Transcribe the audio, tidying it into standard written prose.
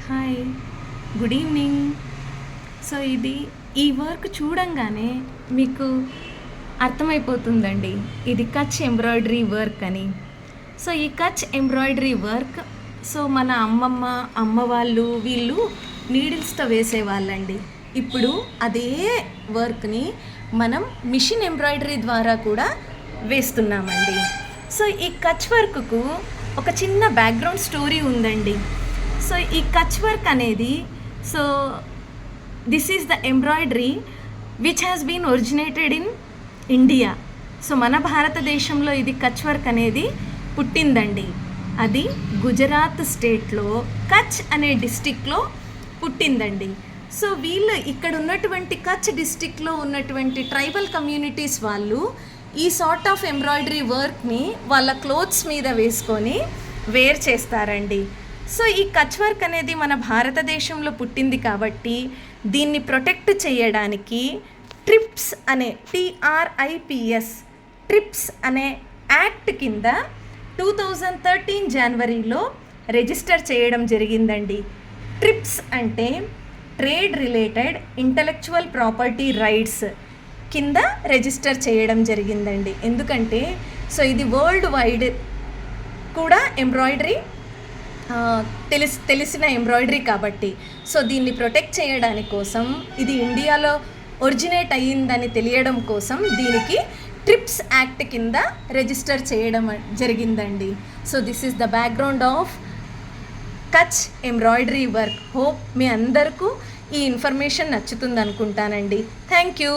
Hi, good evening. So ఈ work చూడంగానే మీకు అర్థమైపోతుందండి, ఇది కచ్ ఎంబ్రాయిడరీ వర్క్ అని. సో ఈ కచ్ ఎంబ్రాయిడరీ వర్క్ మన అమ్మ వాళ్ళు వీళ్ళు నీడిల్స్తో వేసేవాళ్ళండి. ఇప్పుడు అదే వర్క్ని మనం మిషన్ ఎంబ్రాయిడరీ ద్వారా కూడా వేస్తున్నామండి. సో ఈ కచ్ వర్క్కు ఒక చిన్న బ్యాక్గ్రౌండ్ స్టోరీ ఉందండి. సో ఈ కచ్ వర్క్ అనేది this is the embroidery which has been originated in India. So మన భారతదేశంలో ఇది కచ్ వర్క్ అనేది పుట్టిందండి. అది గుజరాత్ స్టేట్లో కచ్ అనే డిస్టిక్లో పుట్టిందండి. సో వీళ్ళు ఇక్కడ ఉన్నటువంటి కచ్ డిస్టిక్లో ఉన్నటువంటి ట్రైబల్ కమ్యూనిటీస్ వాళ్ళు ఈ సార్ట్ ఆఫ్ ఎంబ్రాయిడరీ వర్క్ని వాళ్ళ క్లోత్స్ మీద వేసుకొని వేర్ చేస్తారండి. సో ఈ కచ్ వర్క్ అనేది మన భారతదేశంలో పుట్టింది కాబట్టి దీన్ని ప్రొటెక్ట్ చేయడానికి ట్రిప్స్ అనే ట్రిప్స్ అనే యాక్ట్ కింద 2013 జనవరిలో రిజిస్టర్ చేయడం జరిగిందండి. ట్రిప్స్ అంటే trade related intellectual property rights కింద రిజిస్టర్ చేయడం జరిగిందండి. ఎందుకంటే ఇది వరల్డ్ వైడ్ కూడా ఎంబ్రాయిడరీ తెలిసిన ఎంబ్రాయిడరీ కాబట్టి దీన్ని ప్రొటెక్ట్ చేయడానికి కోసం, ఇది ఇండియాలో ఒరిజినేట్ అయ్యిందని తెలియడం కోసం దీనికి ట్రిప్స్ యాక్ట్ కింద రిజిస్టర్ చేయడం జరిగిందండి. This is the background of Kutch embroidery work. Hope మీ అందరికీ ఈ ఇన్ఫర్మేషన్ నచ్చుతుంది అనుకుంటానండి. Thank you.